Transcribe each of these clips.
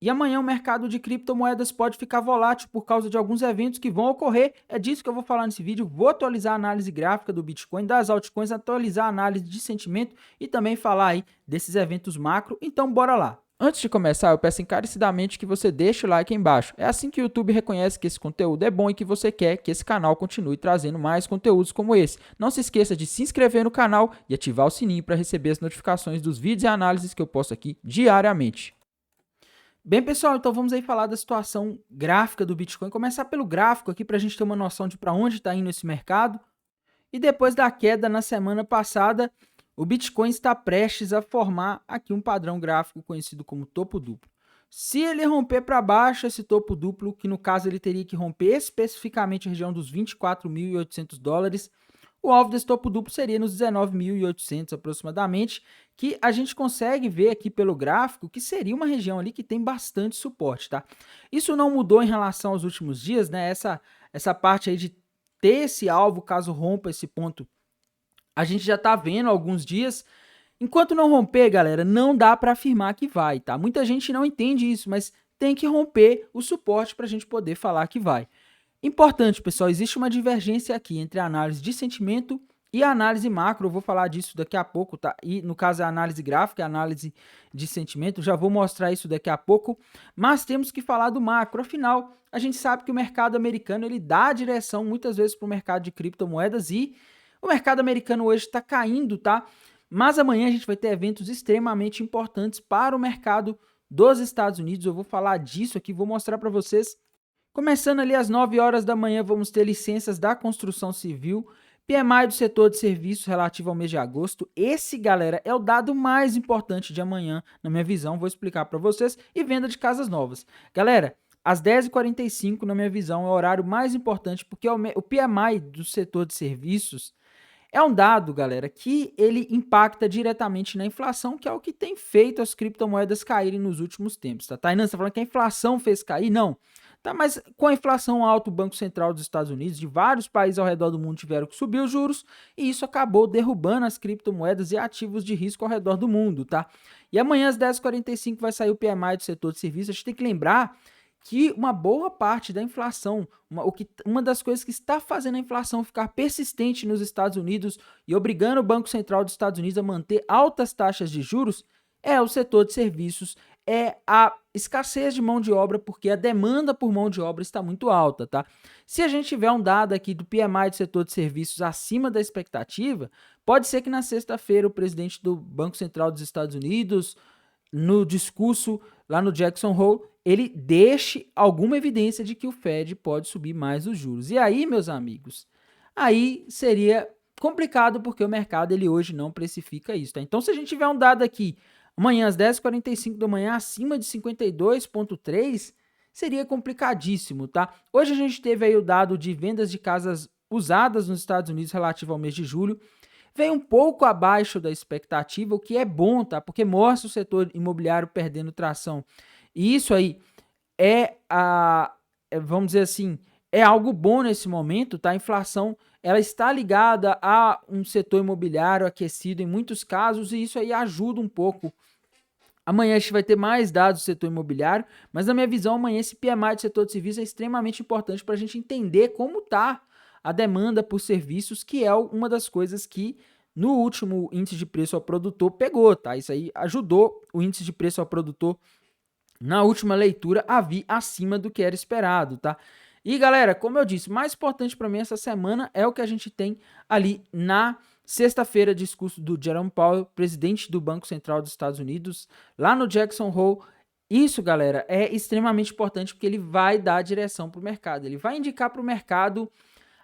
E amanhã o mercado de criptomoedas pode ficar volátil por causa de alguns eventos que vão ocorrer. É disso que eu vou falar nesse vídeo. Vou atualizar a análise gráfica do Bitcoin, das altcoins, atualizar a análise de sentimento e também falar aí desses eventos macro. Então, bora lá. Antes de começar, eu peço encarecidamente que você deixe o like aí embaixo. É assim que o YouTube reconhece que esse conteúdo é bom e que você quer que esse canal continue trazendo mais conteúdos como esse. Não se esqueça de se inscrever no canal e ativar o sininho para receber as notificações dos vídeos e análises que eu posto aqui diariamente. Bem, pessoal, então vamos aí falar da situação gráfica do Bitcoin. Começar pelo gráfico aqui para a gente ter uma noção de para onde está indo esse mercado. E depois da queda na semana passada, o Bitcoin está prestes a formar aqui um padrão gráfico conhecido como topo duplo. Se ele romper para baixo esse topo duplo, que no caso ele teria que romper especificamente a região dos 24.800 dólares, o alvo desse topo duplo seria nos 19.800 aproximadamente, que a gente consegue ver aqui pelo gráfico que seria uma região ali que tem bastante suporte, tá? Isso não mudou em relação aos últimos dias, né? Essa parte aí de ter esse alvo caso rompa esse ponto, a gente já tá vendo há alguns dias. Enquanto não romper, galera, não dá para afirmar que vai, tá? Muita gente não entende isso, mas tem que romper o suporte para a gente poder falar que vai. Importante, pessoal, existe uma divergência aqui entre a análise de sentimento e a análise macro. Eu vou falar disso daqui a pouco, tá? E no caso a análise gráfica, a análise de sentimento, já vou mostrar isso daqui a pouco. Mas temos que falar do macro. Afinal, a gente sabe que o mercado americano ele dá a direção muitas vezes para o mercado de criptomoedas e o mercado americano hoje está caindo, tá? Mas amanhã a gente vai ter eventos extremamente importantes para o mercado dos Estados Unidos. Eu vou falar disso aqui, vou mostrar para vocês. Começando ali às 9 horas da manhã, vamos ter licenças da construção civil, PMI do setor de serviços relativo ao mês de agosto. Esse, galera, é o dado mais importante de amanhã, na minha visão, vou explicar para vocês, e venda de casas novas. Galera, às 10h45, na minha visão, é o horário mais importante, porque o PMI do setor de serviços é um dado, galera, que ele impacta diretamente na inflação, que é o que tem feito as criptomoedas caírem nos últimos tempos, tá? Tainan, você tá falando que a inflação fez cair? Não. Tá, mas com a inflação alta, o Banco Central dos Estados Unidos, de vários países ao redor do mundo tiveram que subir os juros, e isso acabou derrubando as criptomoedas e ativos de risco ao redor do mundo, tá? E amanhã às 10h45 vai sair o PMI do setor de serviços. A gente tem que lembrar que uma boa parte da inflação, uma das coisas que está fazendo a inflação ficar persistente nos Estados Unidos e obrigando o Banco Central dos Estados Unidos a manter altas taxas de juros, é o setor de serviços, é a escassez de mão de obra, porque a demanda por mão de obra está muito alta, tá? Se a gente tiver um dado aqui do PMI do setor de serviços acima da expectativa, pode ser que na sexta-feira o presidente do Banco Central dos Estados Unidos, no discurso lá no Jackson Hole, ele deixe alguma evidência de que o Fed pode subir mais os juros. E aí, meus amigos, aí seria complicado porque o mercado ele hoje não precifica isso, tá? Então, se a gente tiver um dado aqui amanhã às 10h45 da manhã acima de 52,3, seria complicadíssimo, tá? Hoje a gente teve aí o dado de vendas de casas usadas nos Estados Unidos relativo ao mês de julho, veio um pouco abaixo da expectativa, o que é bom, tá? Porque mostra o setor imobiliário perdendo tração. E isso aí vamos dizer assim, é algo bom nesse momento, tá? A inflação, ela está ligada a um setor imobiliário aquecido em muitos casos e isso aí ajuda um pouco. Amanhã a gente vai ter mais dados do setor imobiliário, mas na minha visão amanhã esse PMI do setor de serviços é extremamente importante para a gente entender como está a demanda por serviços, que é uma das coisas que no último índice de preço ao produtor pegou, tá? Isso aí ajudou o índice de preço ao produtor na última leitura a vir acima do que era esperado, tá? E galera, como eu disse, mais importante para mim essa semana é o que a gente tem ali na sexta-feira, discurso do Jerome Powell, presidente do Banco Central dos Estados Unidos, lá no Jackson Hole. Isso, galera, é extremamente importante porque ele vai dar direção para o mercado, ele vai indicar para o mercado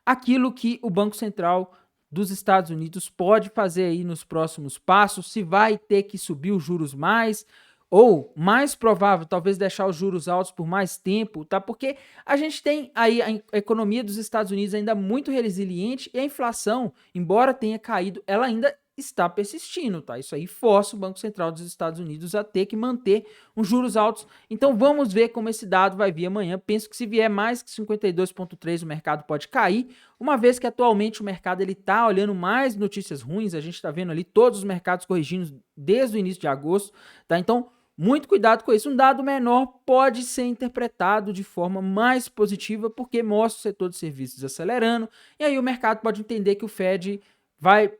aquilo que o Banco Central dos Estados Unidos pode fazer aí nos próximos passos, se vai ter que subir os juros mais, ou mais provável, talvez deixar os juros altos por mais tempo, tá? Porque a gente tem aí a economia dos Estados Unidos ainda muito resiliente e a inflação, embora tenha caído, ela ainda está persistindo, tá? Isso aí força o Banco Central dos Estados Unidos a ter que manter os juros altos. Então vamos ver como esse dado vai vir amanhã. Penso que se vier mais que 52,3 o mercado pode cair, uma vez que atualmente o mercado ele tá olhando mais notícias ruins, a gente está vendo ali todos os mercados corrigindo desde o início de agosto, tá? Então muito cuidado com isso. Um dado menor pode ser interpretado de forma mais positiva porque mostra o setor de serviços acelerando, e aí o mercado pode entender que o Fed vai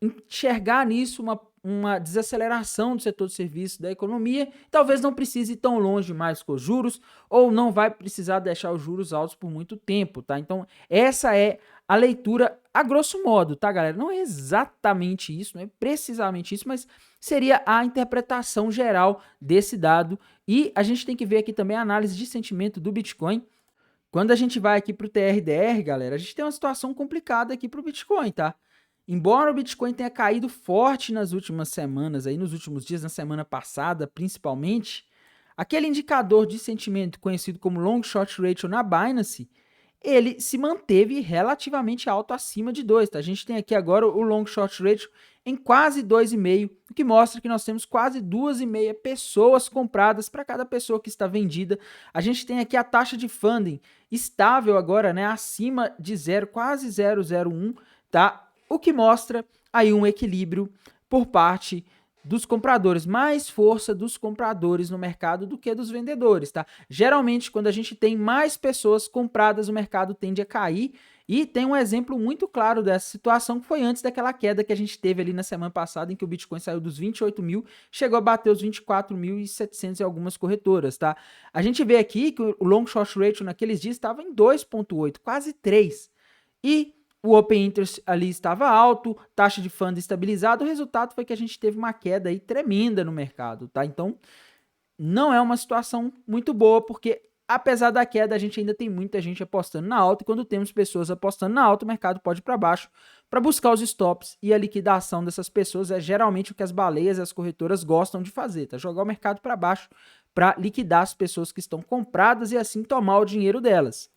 enxergar nisso uma desaceleração do setor de serviços da economia, talvez não precise ir tão longe mais com os juros, ou não vai precisar deixar os juros altos por muito tempo, tá? Então, essa é a leitura a grosso modo, tá, galera? Não é exatamente isso, não é precisamente isso, mas seria a interpretação geral desse dado. E a gente tem que ver aqui também a análise de sentimento do Bitcoin. Quando a gente vai aqui para o TRDR, galera, a gente tem uma situação complicada aqui para o Bitcoin, tá? Embora o Bitcoin tenha caído forte nas últimas semanas, aí nos últimos dias, na semana passada principalmente, aquele indicador de sentimento conhecido como Long Short Ratio na Binance, ele se manteve relativamente alto acima de 2, tá? A gente tem aqui agora o Long Short Ratio em quase 2,5, o que mostra que nós temos quase 2,5 pessoas compradas para cada pessoa que está vendida. A gente tem aqui a taxa de funding estável agora, né, acima de 0, quase 0,01, tá? O que mostra aí um equilíbrio por parte dos compradores, mais força dos compradores no mercado do que dos vendedores, tá? Geralmente, quando a gente tem mais pessoas compradas, o mercado tende a cair, e tem um exemplo muito claro dessa situação que foi antes daquela queda que a gente teve ali na semana passada, em que o Bitcoin saiu dos 28 mil, chegou a bater os 24.700 em algumas corretoras, tá? A gente vê aqui que o Long Short Ratio naqueles dias estava em 2,8, quase 3, e o Open Interest ali estava alto, taxa de fundo estabilizada, o resultado foi que a gente teve uma queda aí tremenda no mercado, tá? Então, não é uma situação muito boa, porque apesar da queda, a gente ainda tem muita gente apostando na alta, e quando temos pessoas apostando na alta, o mercado pode ir para baixo para buscar os stops, e a liquidação dessas pessoas é geralmente o que as baleias e as corretoras gostam de fazer, tá? Jogar o mercado para baixo para liquidar as pessoas que estão compradas e assim tomar o dinheiro delas.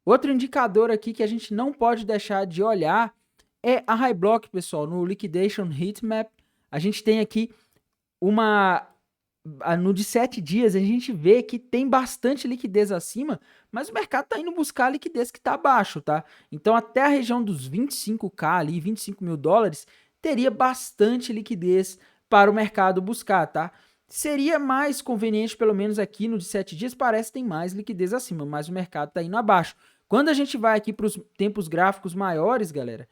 Outro indicador aqui que a gente não pode deixar de olhar é a High Block, pessoal. No Liquidation Heatmap, a gente tem aqui no de 7 dias, a gente vê que tem bastante liquidez acima, mas o mercado está indo buscar a liquidez que está abaixo, tá? Então, até a região dos 25k ali, 25 mil dólares, teria bastante liquidez para o mercado buscar, tá? Seria mais conveniente, pelo menos aqui no de 7 dias, parece que tem mais liquidez acima, mas o mercado está indo abaixo. Quando a gente vai aqui para os tempos gráficos maiores, galera,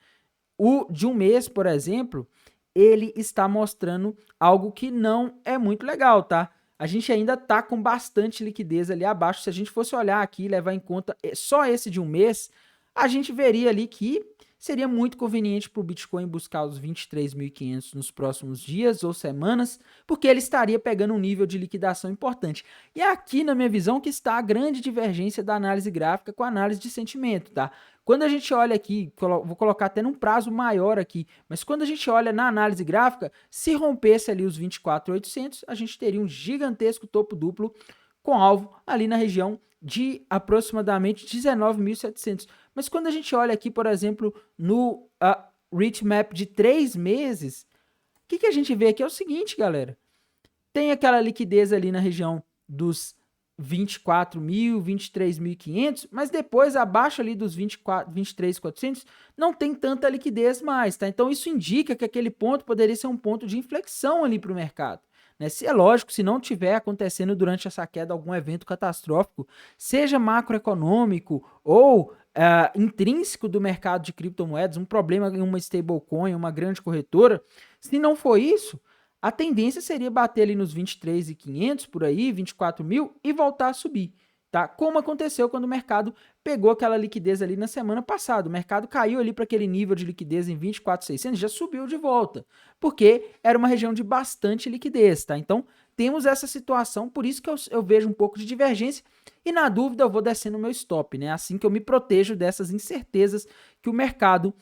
o de um mês, por exemplo, ele está mostrando algo que não é muito legal, tá? A gente ainda está com bastante liquidez ali abaixo. Se a gente fosse olhar aqui e levar em conta só esse de um mês, a gente veria ali que seria muito conveniente para o Bitcoin buscar os 23.500 nos próximos dias ou semanas, porque ele estaria pegando um nível de liquidação importante. E é aqui, na minha visão, que está a grande divergência da análise gráfica com a análise de sentimento, tá? Quando a gente olha aqui, vou colocar até num prazo maior aqui, mas quando a gente olha na análise gráfica, se rompesse ali os 24.800, a gente teria um gigantesco topo duplo com alvo ali na região de aproximadamente 19.700. Mas quando a gente olha aqui, por exemplo, no Reachmap de 3 meses, o que a gente vê aqui é o seguinte, galera. Tem aquela liquidez ali na região dos 24.000, 23.500, mas depois abaixo ali dos 23.400 não tem tanta liquidez mais, tá? Então isso indica que aquele ponto poderia ser um ponto de inflexão ali para o mercado. Né? Se é lógico, se não tiver acontecendo durante essa queda algum evento catastrófico, seja macroeconômico ou intrínseco do mercado de criptomoedas, um problema em uma stablecoin, uma grande corretora, se não for isso, a tendência seria bater ali nos 23.500 por aí, 24 mil e voltar a subir, tá? Como aconteceu quando o mercado pegou aquela liquidez ali na semana passada. O mercado caiu ali para aquele nível de liquidez em 24.600, já subiu de volta, porque era uma região de bastante liquidez, tá? Então, temos essa situação, por isso que eu vejo um pouco de divergência e na dúvida eu vou descendo o meu stop, né? Assim que eu me protejo dessas incertezas que o mercado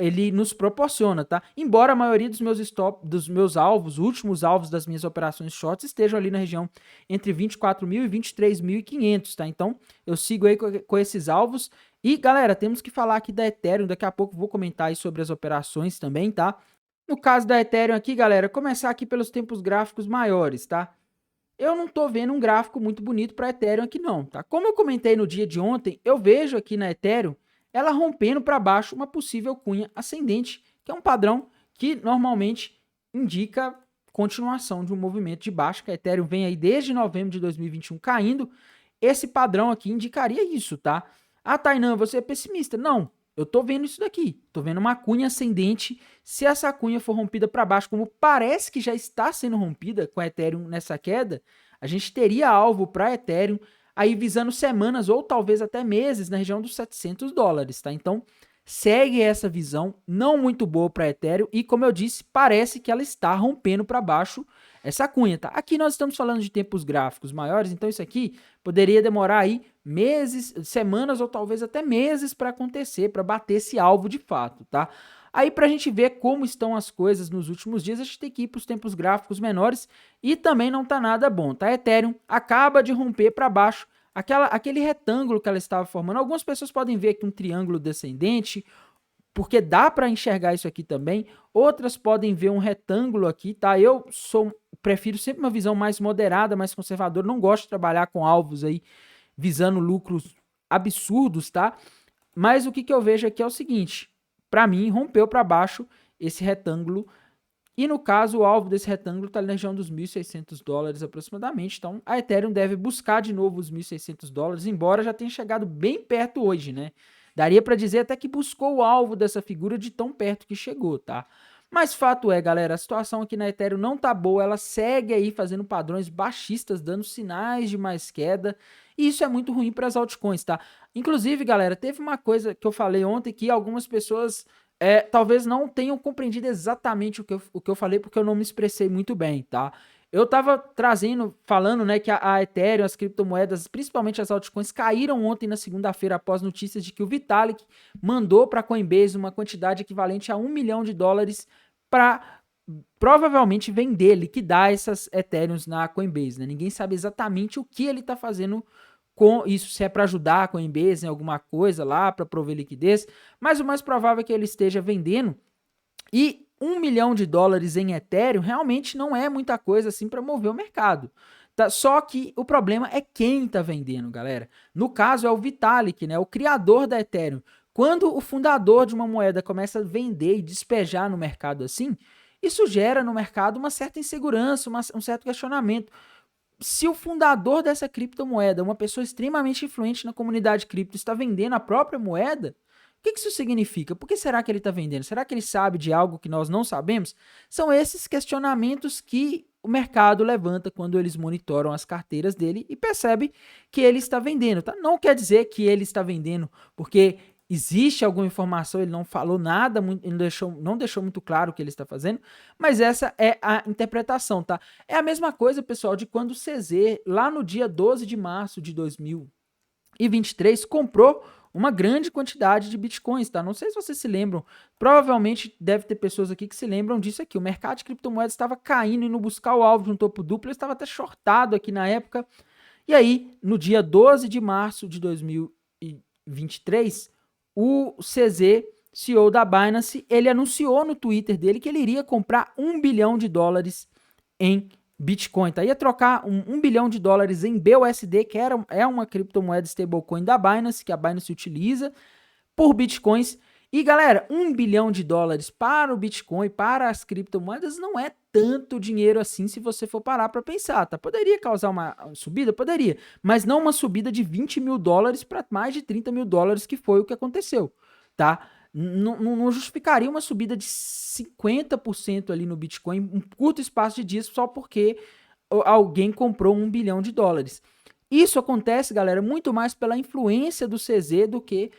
ele nos proporciona, tá? Embora a maioria dos meus alvos, últimos alvos das minhas operações shorts estejam ali na região entre 24.000 e 23.500, tá? Então, eu sigo aí com esses alvos. E, galera, temos que falar aqui da Ethereum, daqui a pouco vou comentar aí sobre as operações também, tá? No caso da Ethereum aqui, galera, começar aqui pelos tempos gráficos maiores, tá? Eu não tô vendo um gráfico muito bonito para Ethereum aqui não, tá? Como eu comentei no dia de ontem, eu vejo aqui na Ethereum ela rompendo para baixo uma possível cunha ascendente, que é um padrão que normalmente indica continuação de um movimento de baixa, que a Ethereum vem aí desde novembro de 2021 caindo. Esse padrão aqui indicaria isso, tá? Ah, Tainan, você é pessimista. Não, eu tô vendo isso daqui. Tô vendo uma cunha ascendente. Se essa cunha for rompida para baixo, como parece que já está sendo rompida com a Ethereum nessa queda, a gente teria alvo para Ethereum aí visando semanas ou talvez até meses na região dos $700, tá? Então, segue essa visão não muito boa para Ethereum e, como eu disse, parece que ela está rompendo para baixo essa cunha, tá? Aqui nós estamos falando de tempos gráficos maiores, então isso aqui poderia demorar aí meses, semanas ou talvez até meses para acontecer, para bater esse alvo de fato, tá? Aí para a gente ver como estão as coisas nos últimos dias, a gente tem que ir para os tempos gráficos menores e também não tá nada bom, tá? Ethereum acaba de romper para baixo aquele retângulo que ela estava formando. Algumas pessoas podem ver aqui um triângulo descendente, porque dá para enxergar isso aqui também. Outras podem ver um retângulo aqui, tá? Prefiro sempre uma visão mais moderada, mais conservadora. Não gosto de trabalhar com alvos aí visando lucros absurdos, tá? Mas o que eu vejo aqui é o seguinte: para mim, rompeu para baixo esse retângulo. E no caso, o alvo desse retângulo está na região dos $1.600 aproximadamente. Então, a Ethereum deve buscar de novo os $1.600, embora já tenha chegado bem perto hoje, né? Daria para dizer até que buscou o alvo dessa figura de tão perto que chegou, tá? Mas fato é, galera, a situação aqui na Ethereum não tá boa, ela segue aí fazendo padrões baixistas, dando sinais de mais queda, e isso é muito ruim para as altcoins, tá? Inclusive, galera, teve uma coisa que eu falei ontem que algumas pessoas talvez não tenham compreendido exatamente o que eu falei, porque eu não me expressei muito bem, tá? Eu tava falando, né, que a Ethereum, as criptomoedas, principalmente as altcoins, caíram ontem na segunda-feira após notícias de que o Vitalik mandou para a Coinbase uma quantidade equivalente a $1 milhão para provavelmente vender, liquidar essas Ethereums na Coinbase, né? Ninguém sabe exatamente o que ele está fazendo com isso, se é para ajudar a Coinbase em alguma coisa lá, para prover liquidez, mas o mais provável é que ele esteja vendendo, e $1 milhão em Ethereum realmente não é muita coisa assim para mover o mercado. Tá? Só que o problema é quem está vendendo, galera. No caso é o Vitalik, né, o criador da Ethereum. Quando o fundador de uma moeda começa a vender e despejar no mercado assim, isso gera no mercado uma certa insegurança, um certo questionamento. Se o fundador dessa criptomoeda, uma pessoa extremamente influente na comunidade cripto, está vendendo a própria moeda, o que isso significa? Por que será que ele está vendendo? Será que ele sabe de algo que nós não sabemos? São esses questionamentos que o mercado levanta quando eles monitoram as carteiras dele e percebe que ele está vendendo. Tá? Não quer dizer que ele está vendendo porque existe alguma informação, ele não falou nada, ele não deixou muito claro o que ele está fazendo, mas essa é a interpretação, tá? É a mesma coisa, pessoal, de quando o CZ, lá no dia 12 de março de 2023, comprou uma grande quantidade de bitcoins, tá? Não sei se vocês se lembram, provavelmente deve ter pessoas aqui que se lembram disso aqui. O mercado de criptomoedas estava caindo, indo buscar o alvo de um topo duplo, ele estava até shortado aqui na época. E aí, no dia 12 de março de 2023, o CZ, CEO da Binance, ele anunciou no Twitter dele que ele iria comprar $1 bilhão em Bitcoin, tá? Ia trocar $1 bilhão em BUSD, que é uma criptomoeda stablecoin da Binance, que a Binance utiliza, por Bitcoins. E, galera, $1 bilhão para o Bitcoin, para as criptomoedas, não é tanto dinheiro assim se você for parar para pensar, tá? Poderia causar uma subida? Poderia, mas não uma subida de $20 mil para mais de $30 mil, que foi o que aconteceu, tá? Não justificaria uma subida de 50% ali no Bitcoin em um curto espaço de dias só porque alguém comprou $1 bilhão. Isso acontece, galera, muito mais pela influência do CZ do que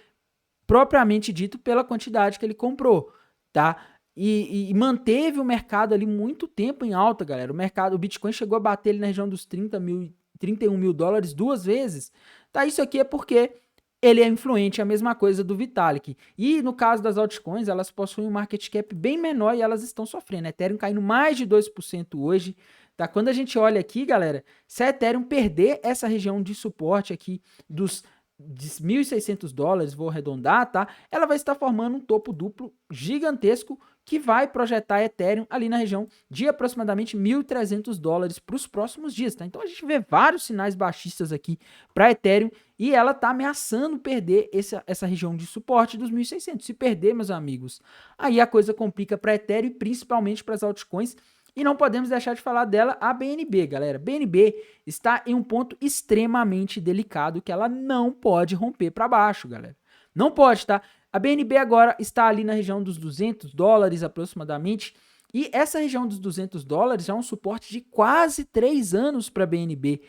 propriamente dito pela quantidade que ele comprou, tá? E manteve o mercado ali muito tempo em alta, galera. O Bitcoin chegou a bater ali na região dos $31 mil duas vezes, tá? Isso aqui é porque ele é influente, é a mesma coisa do Vitalik. E no caso das altcoins, elas possuem um market cap bem menor e elas estão sofrendo. A Ethereum caindo mais de 2% hoje, tá? Quando a gente olha aqui, galera, se a Ethereum perder essa região de suporte aqui dos $1.600, vou arredondar, tá? Ela vai estar formando um topo duplo gigantesco que vai projetar a Ethereum ali na região de aproximadamente $1.300 para os próximos dias, tá? Então a gente vê vários sinais baixistas aqui para a Ethereum e ela tá ameaçando perder essa região de suporte dos 1.600. Se perder, meus amigos, aí a coisa complica para a Ethereum e principalmente para as altcoins. E não podemos deixar de falar dela, a BNB, galera. BNB está em um ponto extremamente delicado que ela não pode romper para baixo, galera. Não pode, tá? A BNB agora está ali na região dos $200 aproximadamente. E essa região dos $200 já é um suporte de quase 3 anos para a BNB.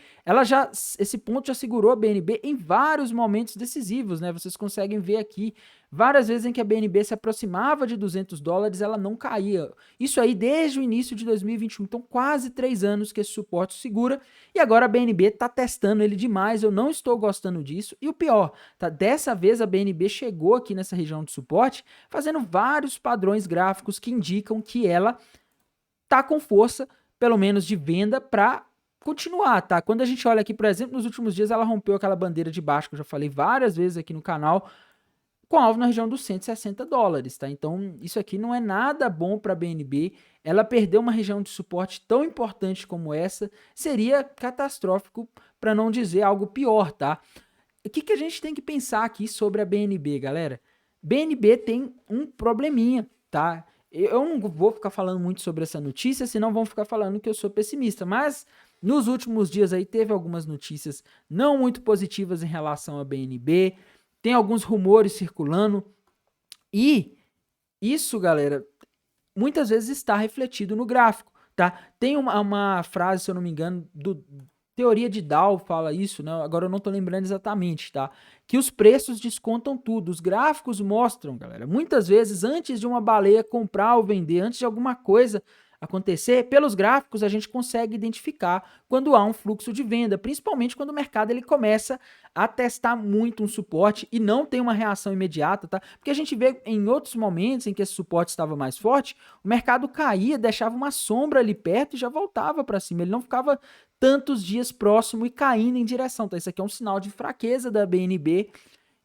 Esse ponto já segurou a BNB em vários momentos decisivos, né? Vocês conseguem ver aqui várias vezes em que a BNB se aproximava de $200, ela não caía. Isso aí desde o início de 2021. Então, quase 3 anos que esse suporte segura. E agora a BNB está testando ele demais. Eu não estou gostando disso. E o pior, tá? Dessa vez a BNB chegou aqui nessa região de suporte, fazendo vários padrões gráficos que indicam que ela tá com força, pelo menos de venda, para continuar, tá? Quando a gente olha aqui, por exemplo, nos últimos dias ela rompeu aquela bandeira de baixo que eu já falei várias vezes aqui no canal, com alvo na região dos $160, tá? Então, isso aqui não é nada bom para a BNB. Ela perdeu uma região de suporte tão importante como essa, seria catastrófico, para não dizer algo pior, tá? O que a gente tem que pensar aqui sobre a BNB, galera? BNB tem um probleminha, tá? Eu não vou ficar falando muito sobre essa notícia, senão vão ficar falando que eu sou pessimista, mas nos últimos dias aí teve algumas notícias não muito positivas em relação à BNB, tem alguns rumores circulando, e isso, galera, muitas vezes está refletido no gráfico, tá? Tem uma frase, se eu não me engano, do Teoria de Dow fala isso, né? Agora eu não tô lembrando exatamente, tá? Que os preços descontam tudo. Os gráficos mostram, galera, muitas vezes antes de uma baleia comprar ou vender, antes de alguma coisa acontecer, pelos gráficos a gente consegue identificar quando há um fluxo de venda, principalmente quando o mercado ele começa a testar muito um suporte e não tem uma reação imediata, tá? Porque a gente vê em outros momentos em que esse suporte estava mais forte, o mercado caía, deixava uma sombra ali perto e já voltava para cima, ele não ficava tantos dias próximo e caindo em direção, tá? Isso aqui é um sinal de fraqueza da BNB,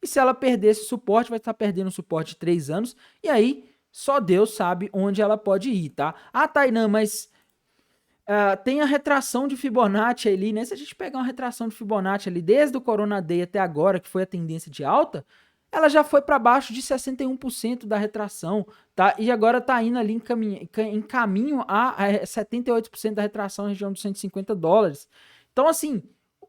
e se ela perder esse suporte, vai estar perdendo um suporte de 3 anos, e aí só Deus sabe onde ela pode ir, tá? Ah, Tainan, mas tem a retração de Fibonacci ali, né? Se a gente pegar uma retração de Fibonacci ali desde o Corona Day até agora, que foi a tendência de alta, ela já foi para baixo de 61% da retração, tá? E agora tá indo ali em caminho a 78% da retração na região dos $150. Então, assim,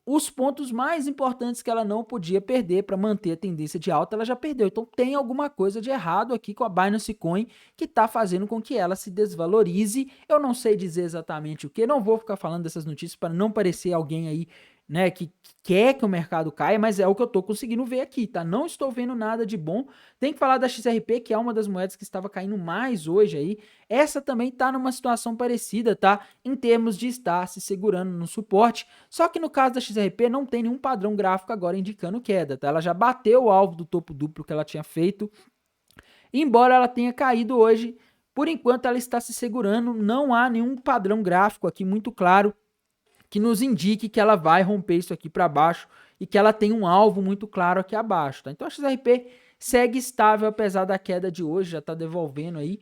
os pontos mais importantes que ela não podia perder para manter a tendência de alta, ela já perdeu. Então tem alguma coisa de errado aqui com a Binance Coin que está fazendo com que ela se desvalorize. Eu não sei dizer exatamente o que, não vou ficar falando dessas notícias para não parecer alguém aí, né, que quer que o mercado caia, mas é o que eu tô conseguindo ver aqui, tá? Não estou vendo nada de bom. Tem que falar da XRP, que é uma das moedas que estava caindo mais hoje aí. Essa também tá numa situação parecida, tá? Em termos de estar se segurando no suporte. Só que no caso da XRP não tem nenhum padrão gráfico agora indicando queda, tá? Ela já bateu o alvo do topo duplo que ela tinha feito. Embora ela tenha caído hoje, por enquanto ela está se segurando. Não há nenhum padrão gráfico aqui muito claro que nos indique que ela vai romper isso aqui para baixo e que ela tem um alvo muito claro aqui abaixo, tá? Então a XRP segue estável apesar da queda de hoje, já está devolvendo aí.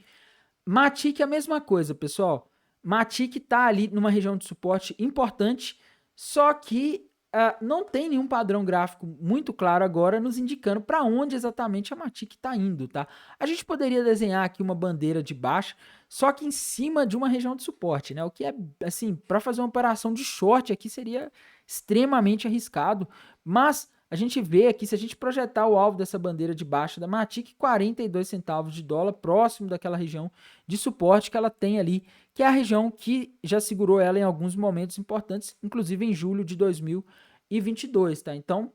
Matic é a mesma coisa, pessoal. Matic está ali numa região de suporte importante, só que não tem nenhum padrão gráfico muito claro agora nos indicando para onde exatamente a Matic está indo, tá? A gente poderia desenhar aqui uma bandeira de baixa, só que em cima de uma região de suporte, né? O que é, assim, para fazer uma operação de short aqui seria extremamente arriscado, mas a gente vê aqui, se a gente projetar o alvo dessa bandeira de baixa da Matic, 42 centavos de dólar, próximo daquela região de suporte que ela tem ali, que é a região que já segurou ela em alguns momentos importantes, inclusive em julho de 2022, tá? Então,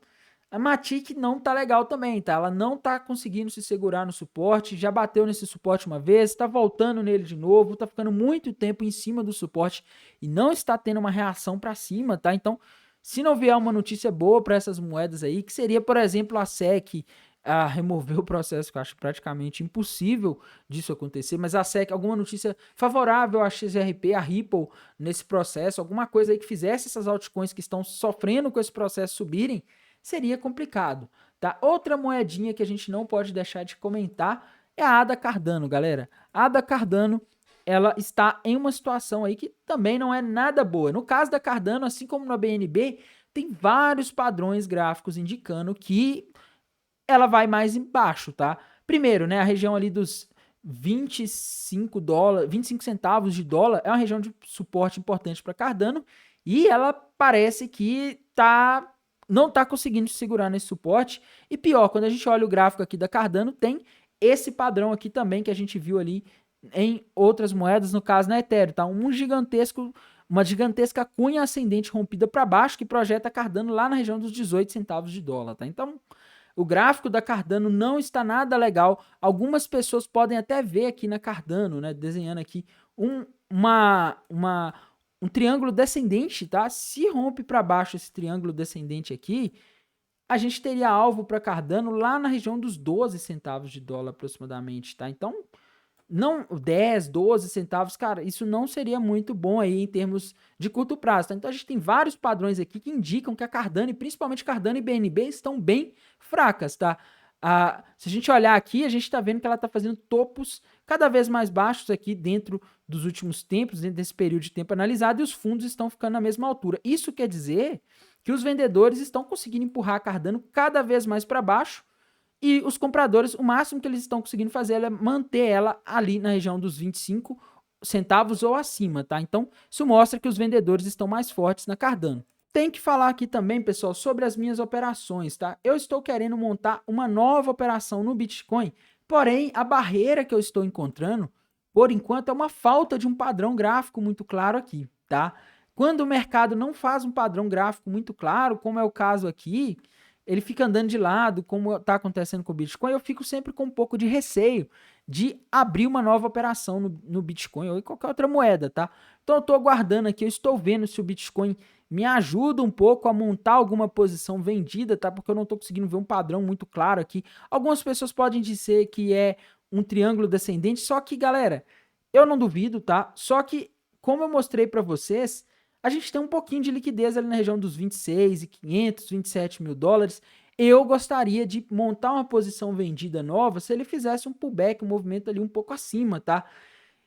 a Matic não tá legal também, tá? Ela não tá conseguindo se segurar no suporte, já bateu nesse suporte uma vez, tá voltando nele de novo, tá ficando muito tempo em cima do suporte e não está tendo uma reação para cima, tá? Então, se não vier uma notícia boa para essas moedas aí, que seria, por exemplo, a SEC a remover o processo, que eu acho praticamente impossível disso acontecer, mas a SEC, alguma notícia favorável à XRP, a Ripple, nesse processo, alguma coisa aí que fizesse essas altcoins que estão sofrendo com esse processo subirem, seria complicado, tá? Outra moedinha que a gente não pode deixar de comentar é a ADA Cardano, galera. A ADA Cardano, ela está em uma situação aí que também não é nada boa. No caso da Cardano, assim como na BNB, tem vários padrões gráficos indicando que ela vai mais embaixo, tá? Primeiro, né, a região ali dos 25 centavos de dólar, é uma região de suporte importante para Cardano, e ela parece que não está conseguindo se segurar nesse suporte. E pior, quando a gente olha o gráfico aqui da Cardano, tem esse padrão aqui também que a gente viu ali em outras moedas, no caso na Ethereum, tá? Uma gigantesca cunha ascendente rompida para baixo que projeta Cardano lá na região dos 18 centavos de dólar, tá? Então, o gráfico da Cardano não está nada legal. Algumas pessoas podem até ver aqui na Cardano, né, desenhando aqui um triângulo descendente, tá? Se rompe para baixo esse triângulo descendente aqui, a gente teria alvo para Cardano lá na região dos 12 centavos de dólar aproximadamente, tá? Então, não 10, 12 centavos, cara, isso não seria muito bom aí em termos de curto prazo, tá? Então a gente tem vários padrões aqui que indicam que a Cardano, e principalmente Cardano e BNB, estão bem fracas, tá? Se a gente olhar aqui, a gente tá vendo que ela tá fazendo topos cada vez mais baixos aqui dentro dos últimos tempos, dentro desse período de tempo analisado, e os fundos estão ficando na mesma altura. Isso quer dizer que os vendedores estão conseguindo empurrar a Cardano cada vez mais para baixo, e os compradores, o máximo que eles estão conseguindo fazer é manter ela ali na região dos 25 centavos ou acima, tá? Então, isso mostra que os vendedores estão mais fortes na Cardano. Tem que falar aqui também, pessoal, sobre as minhas operações, tá? Eu estou querendo montar uma nova operação no Bitcoin, porém, a barreira que eu estou encontrando, por enquanto, é uma falta de um padrão gráfico muito claro aqui, tá? Quando o mercado não faz um padrão gráfico muito claro, como é o caso aqui, ele fica andando de lado, como está acontecendo com o Bitcoin, eu fico sempre com um pouco de receio de abrir uma nova operação no Bitcoin ou em qualquer outra moeda, tá? Então eu estou aguardando aqui, eu estou vendo se o Bitcoin me ajuda um pouco a montar alguma posição vendida, tá? Porque eu não estou conseguindo ver um padrão muito claro aqui. Algumas pessoas podem dizer que é um triângulo descendente, só que, galera, eu não duvido, tá? Só que, como eu mostrei para vocês, a gente tem um pouquinho de liquidez ali na região dos 26.500, 27 mil dólares. Eu gostaria de montar uma posição vendida nova se ele fizesse um pullback, um movimento ali um pouco acima, tá?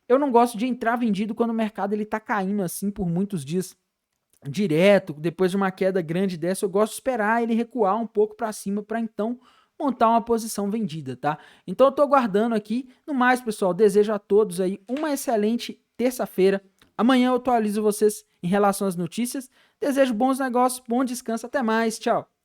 Eu não gosto de entrar vendido quando o mercado ele tá caindo assim por muitos dias direto, depois de uma queda grande dessa, eu gosto de esperar ele recuar um pouco para cima para então montar uma posição vendida, tá? Então eu tô aguardando aqui. No mais, pessoal, desejo a todos aí uma excelente terça-feira. Amanhã eu atualizo vocês em relação às notícias. Desejo bons negócios, bom descanso, até mais, tchau!